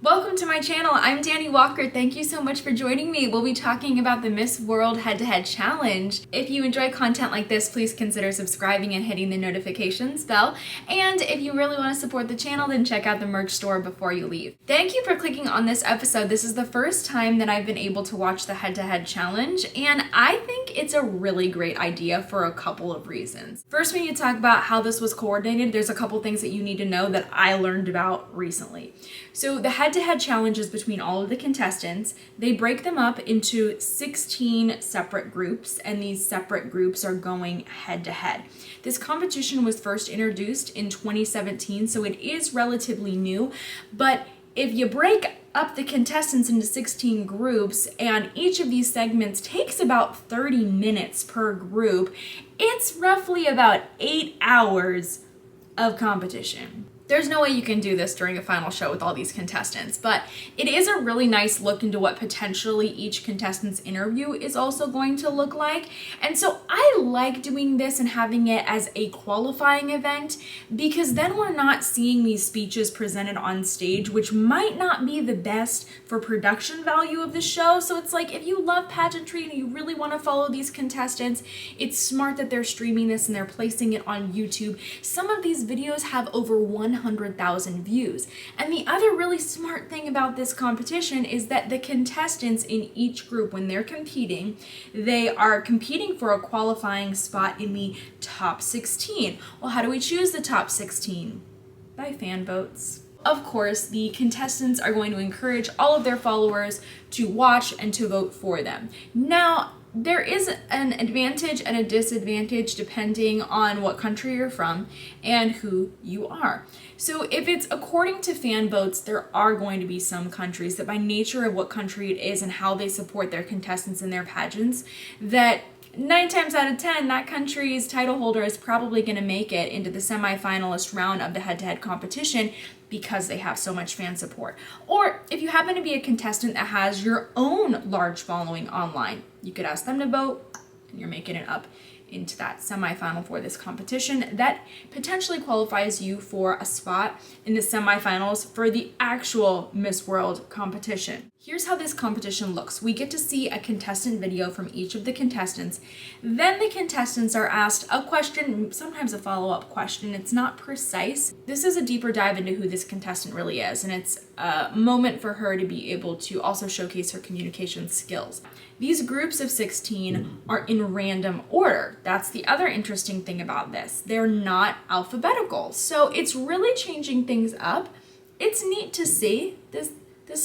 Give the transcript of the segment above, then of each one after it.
Welcome to my channel. I'm Dani Walker. Thank you so much for joining me. We'll be talking about the Miss World Head-to-Head Challenge. If you enjoy content like this, please consider subscribing and hitting the notifications bell. And if you really want to support the channel, then check out the merch store before you leave. Thank you for clicking on this episode. This is the first time that I've been able to watch the Head-to-Head Challenge, and I think it's a really great idea for a couple of reasons. First, we need to talk about how this was coordinated. There's a couple things that you need to know that I learned about recently. So the head-to-head challenge is between all of the contestants. They break them up into 16 separate groups, and these separate groups are going head-to-head. This competition was first introduced in 2017, so it is relatively new, but if you break up the contestants into 16 groups, and each of these segments takes about 30 minutes per group, it's roughly about 8 hours of competition. There's no way you can do this during a final show with all these contestants, but it is a really nice look into what potentially each contestant's interview is also going to look like. And so I like doing this and having it as a qualifying event, because then we're not seeing these speeches presented on stage, which might not be the best for production value of the show. So it's like, if you love pageantry and you really want to follow these contestants, it's smart that they're streaming this and they're placing it on YouTube. Some of these videos have over 100,000 views. And the other really smart thing about this competition is that the contestants in each group, when they're competing, they are competing for a qualifying spot in the top 16. Well, how do we choose the top 16? By fan votes. Of course, the contestants are going to encourage all of their followers to watch and to vote for them. Now, there is an advantage and a disadvantage depending on what country you're from and who you are. So if it's according to fan votes, there are going to be some countries that, by nature of what country it is and how they support their contestants in their pageants, that 9 times out of 10, that country's title holder is probably going to make it into the semi-finalist round of the head-to-head competition because they have so much fan support. Or if you happen to be a contestant that has your own large following online, you could ask them to vote, and you're making it up into that semifinal for this competition. That potentially qualifies you for a spot in the semifinals for the actual Miss World competition. Here's how this competition looks. We get to see a contestant video from each of the contestants. Then the contestants are asked a question, sometimes a follow-up question. It's not precise. This is a deeper dive into who this contestant really is, and it's a moment for her to be able to also showcase her communication skills. These groups of 16 are in random order. That's the other interesting thing about this. They're not alphabetical, so it's really changing things up. It's neat to see this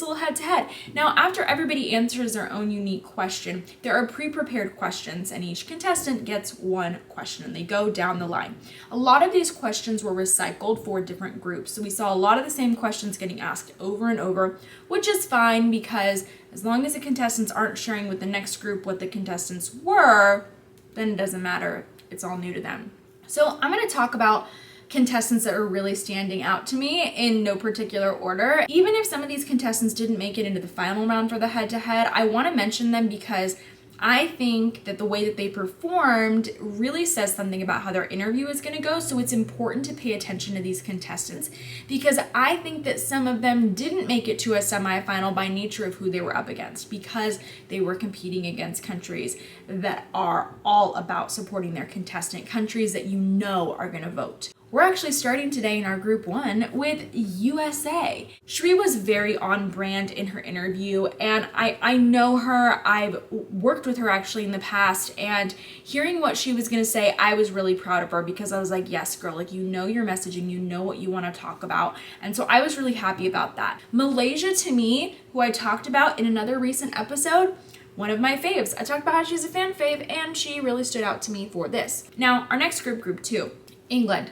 little head-to-head. Now, after everybody answers their own unique question, there are pre-prepared questions, and each contestant gets one question, and they go down the line. A lot of these questions were recycled for different groups, so we saw a lot of the same questions getting asked over and over, which is fine, because as long as the contestants aren't sharing with the next group what the contestants were, then it doesn't matter. It's all new to them. So I'm going to talk about contestants that are really standing out to me in no particular order. Even if some of these contestants didn't make it into the final round for the head-to-head, I want to mention them because I think that the way that they performed really says something about how their interview is going to go. So it's important to pay attention to these contestants, because I think that some of them didn't make it to a semifinal by nature of who they were up against, because they were competing against countries that are all about supporting their contestant, countries that you know are going to vote. We're actually starting today in our group 1 with USA. Shri was very on brand in her interview, and I know her. I've worked with her actually in the past, and hearing what she was gonna say, I was really proud of her, because I was like, yes, girl, like, you know your messaging, you know what you wanna talk about. And so I was really happy about that. Malaysia, to me, who I talked about in another recent episode, one of my faves. I talked about how she's a fan fave, and she really stood out to me for this. Now, our next group 2, England.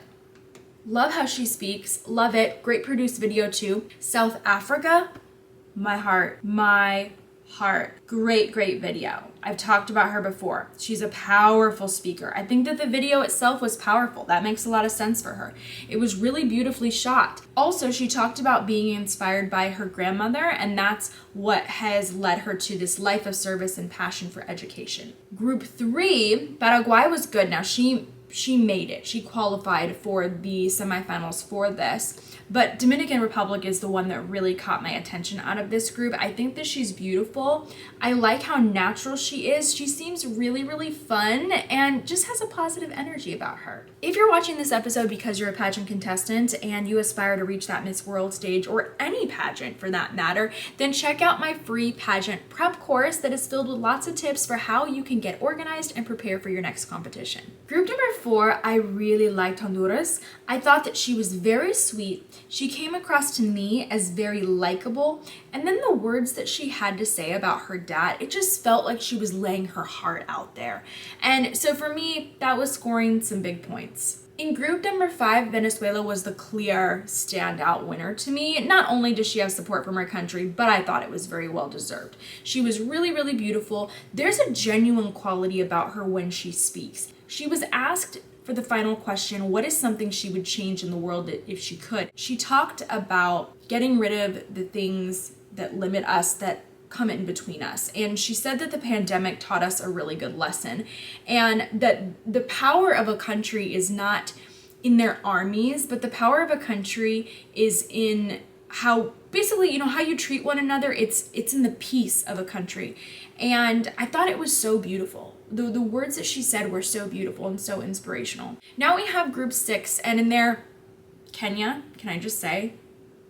Love how she speaks, love it, great produced video too. South Africa, my heart, great video. I've talked about her before. She's a powerful speaker. I think that the video itself was powerful. That makes a lot of sense for her. It was really beautifully shot. Also, she talked about being inspired by her grandmother, and that's what has led her to this life of service and passion for education. Group 3, Paraguay was good. Now she made it. She qualified for the semifinals for this. but Dominican Republic is the one that really caught my attention out of this group. I think that she's beautiful. I like how natural she is. She seems really, really fun and just has a positive energy about her. If you're watching this episode because you're a pageant contestant and you aspire to reach that Miss World stage, or any pageant for that matter, then check out my free pageant prep course that is filled with lots of tips for how you can get organized and prepare for your next competition. Group number 4, I really liked Honduras. I thought that she was very sweet. She came across to me as very likable, and then the words that she had to say about her dad, it just felt like she was laying her heart out there. And so for me, that was scoring some big points. In group number 5, Venezuela was the clear standout winner to me. Not only does she have support from her country, but I thought it was very well deserved. She was really, really beautiful. There's a genuine quality about her when she speaks. She was asked for the final question, what is something she would change in the world if she could? She talked about getting rid of the things that limit us, that come in between us. And she said that the pandemic taught us a really good lesson, and that the power of a country is not in their armies, but the power of a country is in how basically, how you treat one another. It's in the peace of a country. And I thought it was so beautiful. The words that she said were so beautiful and so inspirational. Now we have group 6, and in there, Kenya, can I just say,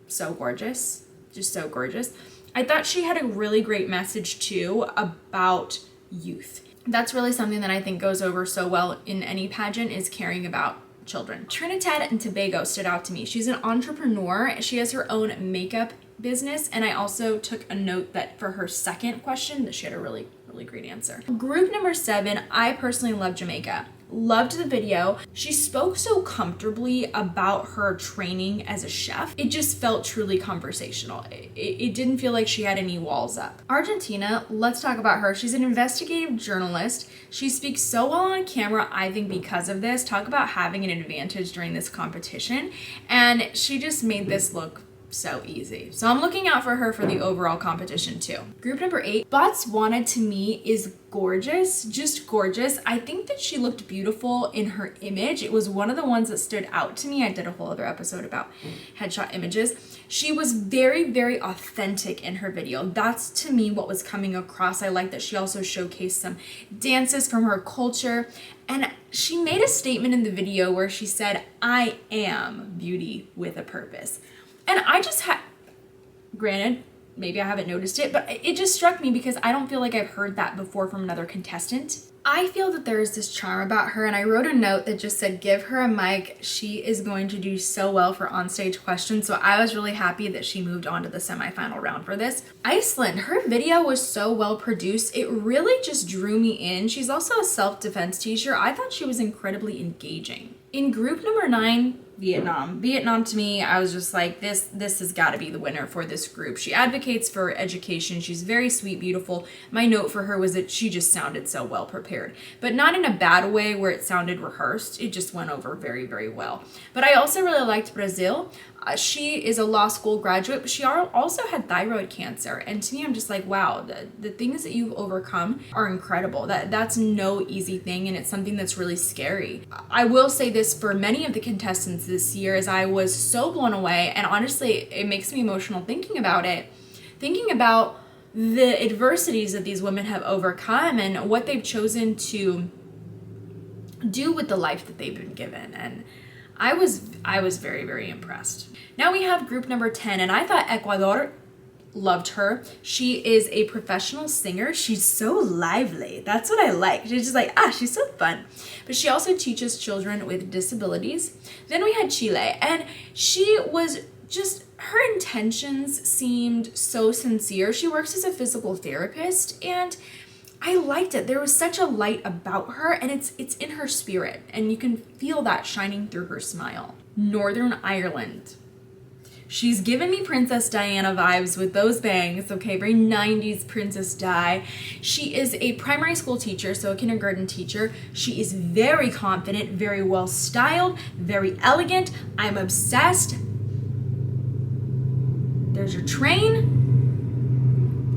so gorgeous, just so gorgeous. I thought she had a really great message too about youth. That's really something that I think goes over so well in any pageant, is caring about children. Trinidad and Tobago stood out to me. She's an entrepreneur. She has her own makeup business, and I also took a note that for her second question that she had a really, really great answer. Group number 7, I personally love Jamaica. Loved the video. She spoke so comfortably about her training as a chef. It just felt truly conversational. It didn't feel like she had any walls up. Argentina, let's talk about her. She's an investigative journalist. She speaks so well on camera, I think because of this. Talk about having an advantage during this competition. And she just made this look so easy. So I'm looking out for her for the overall competition too. Group number 8, Botswana to me is gorgeous, just gorgeous. I think that she looked beautiful in her image. It was one of the ones that stood out to me. I did a whole other episode about headshot images. She was very, very authentic in her video. That's to me what was coming across. I like that she also showcased some dances from her culture. And she made a statement in the video where she said, I am beauty with a purpose. And I just granted, maybe I haven't noticed it, but it just struck me because I don't feel like I've heard that before from another contestant. I feel that there is this charm about her, and I wrote a note that just said, give her a mic. She is going to do so well for onstage questions. So I was really happy that she moved on to the semifinal round for this. Iceland, her video was so well produced. It really just drew me in. She's also a self-defense teacher. I thought she was incredibly engaging. In group number 9, Vietnam. Vietnam to me, I was just like, this has got to be the winner for this group. She advocates for education. She's very sweet, beautiful. My note for her was that she just sounded so well prepared, but not in a bad way where it sounded rehearsed. It just went over very, very well. But I also really liked Brazil. She is a law school graduate, but she also had thyroid cancer. And to me, I'm just like, wow, the things that you've overcome are incredible. That's no easy thing, and it's something that's really scary. I will say this for many of the contestants this year, as I was so blown away, and honestly, it makes me emotional thinking about it. Thinking about the adversities that these women have overcome and what they've chosen to do with the life that they've been given. And I was very, very impressed. Now we have group number 10, and I thought Ecuador, loved her. She is a professional singer. She's so lively. That's what I like. She's just like, she's so fun. But she also teaches children with disabilities. Then we had Chile, and she was just, her intentions seemed so sincere. She works as a physical therapist, and I liked it. There was such a light about her, and it's in her spirit, and you can feel that shining through her smile. Northern Ireland. She's given me Princess Diana vibes with those bangs, okay, very 90s Princess Di. She is a primary school teacher, so a kindergarten teacher. She is very confident, very well styled, very elegant. I'm obsessed. There's your train,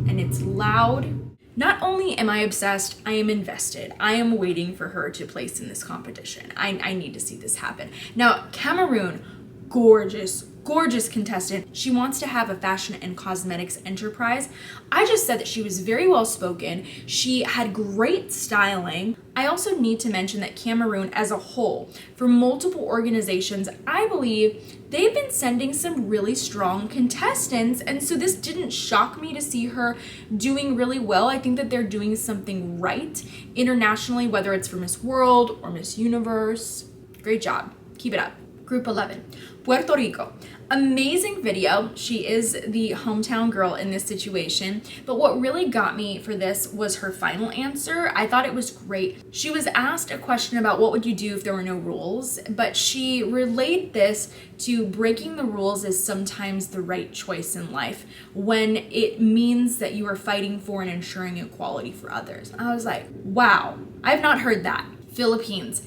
and it's loud. Not only am I obsessed, I am invested. I am waiting for her to place in this competition. I need to see this happen. Now, Cameroon, gorgeous, gorgeous contestant. She wants to have a fashion and cosmetics enterprise. I just said that she was very well spoken. She had great styling. I also need to mention that Cameroon as a whole, for multiple organizations, I believe they've been sending some really strong contestants, and so this didn't shock me to see her doing really well. I think that they're doing something right internationally, whether it's for Miss World or Miss Universe. Great job. Keep it up. Group 11, Puerto Rico. Amazing video. She is the hometown girl in this situation, but what really got me for this was her final answer. I thought it was great. She was asked a question about what would you do if there were no rules, but she relayed this to breaking the rules is sometimes the right choice in life when it means that you are fighting for and ensuring equality for others. I was like, wow, I've not heard that. Philippines.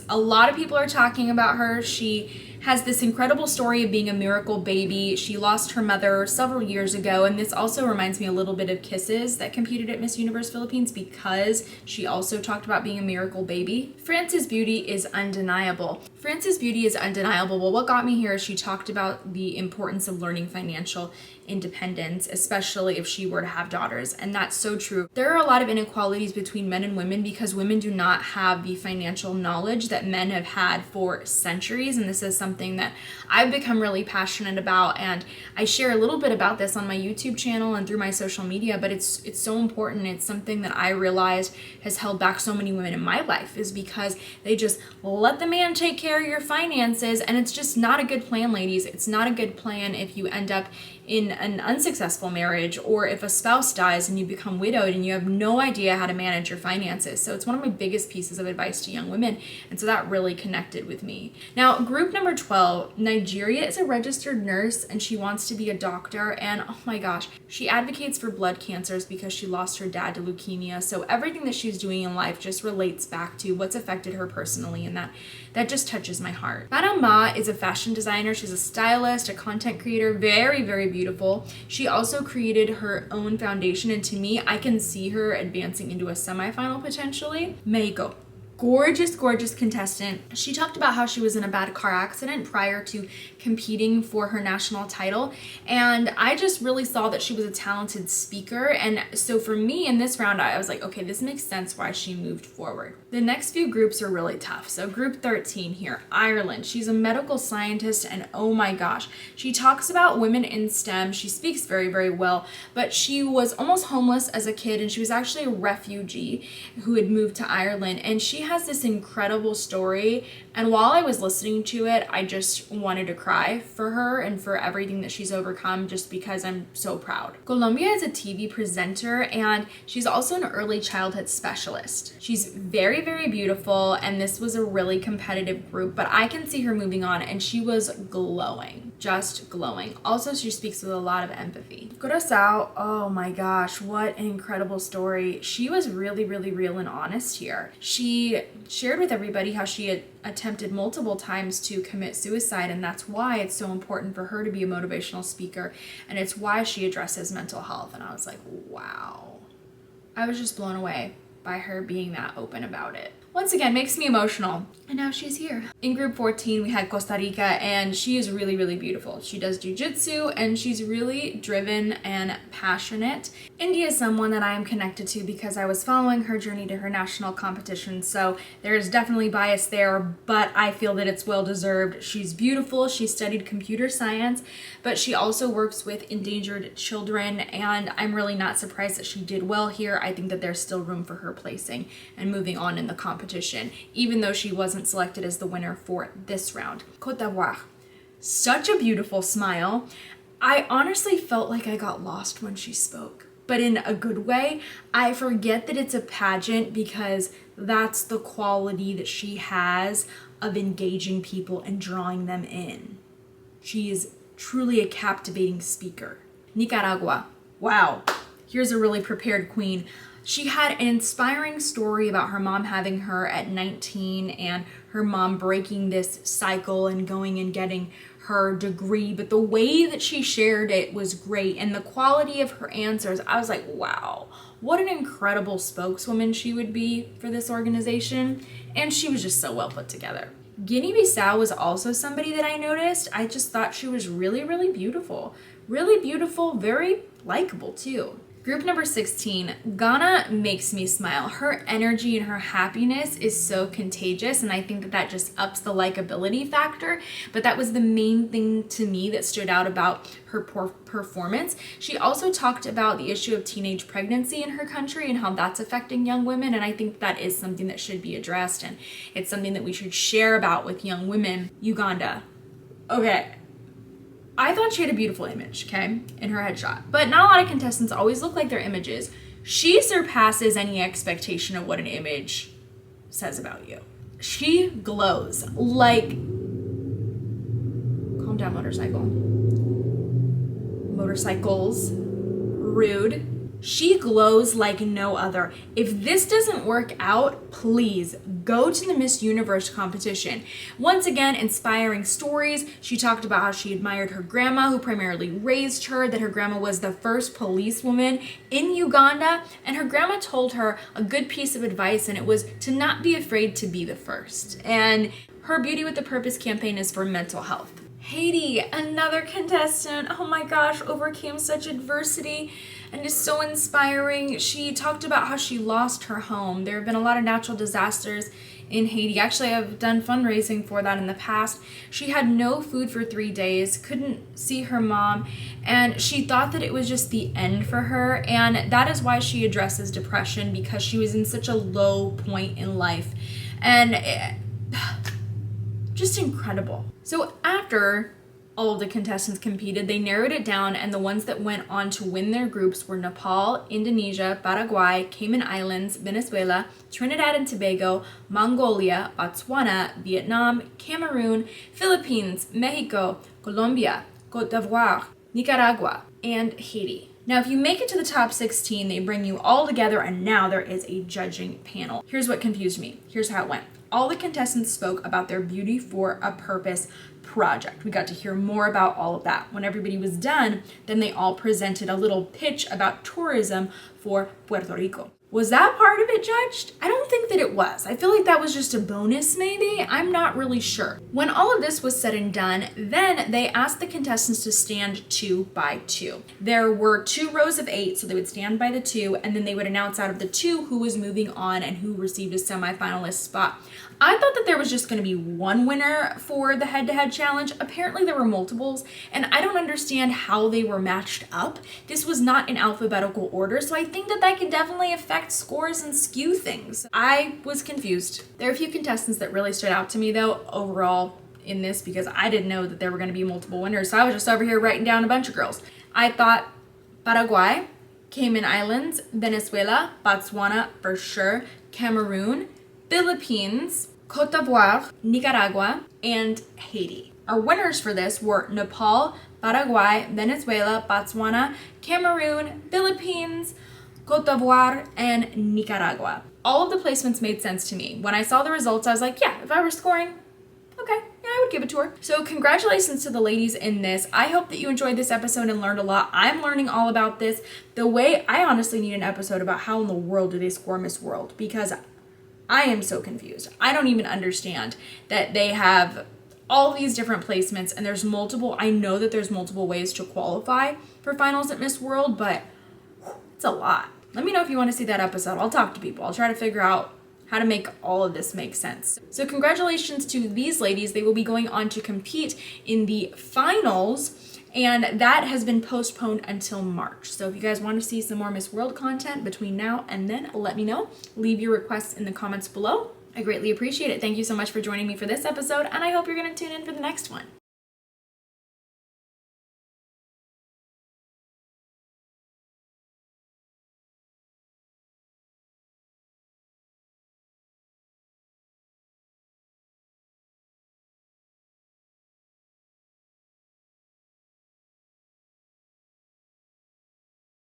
A lot of people are talking about her. She has this incredible story of being a miracle baby. She lost her mother several years ago, and this also reminds me a little bit of Kisses that competed at Miss Universe Philippines because she also talked about being a miracle baby. France's beauty is undeniable. Well, what got me here is she talked about the importance of learning financial independence, especially if she were to have daughters, and that's so true. There are a lot of inequalities between men and women because women do not have the financial knowledge that men have had for centuries, and this is something that I've become really passionate about, and I share a little bit about this on my YouTube channel and through my social media, but it's so important. It's something that I realized has held back so many women in my life is because they just let the man take care of your finances, and it's just not a good plan, ladies. It's not a good plan if you end up in an unsuccessful marriage or if a spouse dies and you become widowed and you have no idea how to manage your finances. So it's one of my biggest pieces of advice to young women, and so that really connected with me. Now, group number 12, Nigeria is a registered nurse and she wants to be a doctor, and oh my gosh, she advocates for blood cancers because she lost her dad to leukemia. So everything that she's doing in life just relates back to what's affected her personally, and that just touches my heart. Madame Ma is a fashion designer. She's a stylist, a content creator, very, very beautiful. She also created her own foundation, and to me, I can see her advancing into a semifinal potentially. Mexico. Gorgeous contestant. She talked about how she was in a bad car accident prior to competing for her national title, and I just really saw that she was a talented speaker, and so for me in this round I was like, okay, this makes sense why she moved forward. The next few groups are really tough. So group 13 here, Ireland. She's a medical scientist, and oh my gosh, she talks about women in STEM. She speaks very, very well, but she was almost homeless as a kid, and she was actually a refugee who had moved to Ireland, and she has this incredible story, and while I was listening to it, I just wanted to cry for her and for everything that she's overcome, just because I'm so proud. Colombia is a TV presenter, and she's also an early childhood specialist. She's very, very beautiful, and this was a really competitive group, but I can see her moving on, and she was glowing, just glowing. Also, she speaks with a lot of empathy. Curacao, oh my gosh, what an incredible story. She was really, really real and honest here. She shared with everybody how she had attempted multiple times to commit suicide, and that's why it's so important for her to be a motivational speaker, and it's why she addresses mental health. And I was like, wow. I was just blown away by her being that open about it. Once again, makes me emotional. And now she's here. In group 14, we had Costa Rica, and she is really, really beautiful. She does jujitsu, and she's really driven and passionate. India is someone that I am connected to because I was following her journey to her national competition, so there is definitely bias there, but I feel that it's well-deserved. She's beautiful. She studied computer science, but she also works with endangered children, and I'm really not surprised that she did well here. I think that there's still room for her placing and moving on in the competition, even though she wasn't selected as the winner for this round. Côte d'Ivoire. Such a beautiful smile. I honestly felt like I got lost when she spoke, but in a good way. I forget that it's a pageant because that's the quality that she has of engaging people and drawing them in. She is truly a captivating speaker. Nicaragua. Wow. Here's a really prepared queen. She had an inspiring story about her mom having her at 19 and her mom breaking this cycle and going and getting her degree, but the way that she shared it was great, and the quality of her answers, I was like, wow, what an incredible spokeswoman she would be for this organization, and she was just so well put together. Guinea-Bissau was also somebody that I noticed. I just thought she was really, really beautiful. Really beautiful, very likable too. Group number 16, Ghana makes me smile. Her energy and her happiness is so contagious, and I think that that just ups the likability factor. But that was the main thing to me that stood out about her performance. She also talked about the issue of teenage pregnancy in her country and how that's affecting young women, and I think that is something that should be addressed, and it's something that we should share about with young women. Uganda. Okay. I thought she had a beautiful image, okay, in her headshot. But not a lot of contestants always look like their images. She surpasses any expectation of what an image says about you. She glows like... Calm down, motorcycle. Motorcycles. Rude. She glows like no other. If this doesn't work out, please go to the Miss Universe competition. Once again, inspiring stories. She talked about how she admired her grandma, who primarily raised her, that her grandma was the first policewoman in Uganda, and her grandma told her a good piece of advice, and it was to not be afraid to be the first. And her Beauty with a Purpose campaign is for mental health. Haiti, another contestant, oh my gosh, overcame such adversity and is so inspiring. She talked about how she lost her home. There have been a lot of natural disasters in Haiti. Actually, I've done fundraising for that in the past. She had no food for 3 days, couldn't see her mom, and she thought that it was just the end for her, and that is why she addresses depression, because she was in such a low point in life. And just incredible. So after all of the contestants competed, they narrowed it down, and the ones that went on to win their groups were Nepal, Indonesia, Paraguay, Cayman Islands, Venezuela, Trinidad and Tobago, Mongolia, Botswana, Vietnam, Cameroon, Philippines, Mexico, Colombia, Cote d'Ivoire, Nicaragua, and Haiti. Now, if you make it to the top 16, they bring you all together, and now there is a judging panel. Here's what confused me. Here's how it went. All the contestants spoke about their Beauty for a Purpose project. We got to hear more about all of that. When everybody was done, then they all presented a little pitch about tourism for Puerto Rico. Was that part of it judged? I don't think that it was. I feel like that was just a bonus maybe. I'm not really sure. When all of this was said and done, then they asked the contestants to stand 2 by 2. There were 2 rows of 8, so they would stand by the 2, and then they would announce out of the 2 who was moving on and who received a semi-finalist spot. I thought that there was just going to be one winner for the head-to-head challenge. Apparently there were multiples, and I don't understand how they were matched up. This was not in alphabetical order, so I think that that could definitely affect scores and skew things. I was confused. There are a few contestants that really stood out to me though overall in this, because I didn't know that there were going to be multiple winners, so I was just over here writing down a bunch of girls. I thought Paraguay, Cayman Islands, Venezuela, Botswana for sure, Cameroon, Philippines, Cote d'Ivoire, Nicaragua, and Haiti. Our winners for this were Nepal, Paraguay, Venezuela, Botswana, Cameroon, Philippines, Cote d'Ivoire, and Nicaragua. All of the placements made sense to me. When I saw the results, I was like, yeah, if I were scoring, okay, yeah, I would give it to her. So congratulations to the ladies in this. I hope that you enjoyed this episode and learned a lot. I'm learning all about this. I honestly need an episode about how in the world do they score Miss World, because I am so confused. I don't even understand that they have all these different placements and there's multiple. I know that there's multiple ways to qualify for finals at Miss World, but it's a lot. Let me know if you want to see that episode. I'll talk to people. I'll try to figure out how to make all of this make sense. So congratulations to these ladies. They will be going on to compete in the finals, and that has been postponed until March. So if you guys want to see some more Miss World content between now and then, let me know. Leave your requests in the comments below. I greatly appreciate it. Thank you so much for joining me for this episode, and I hope you're going to tune in for the next one.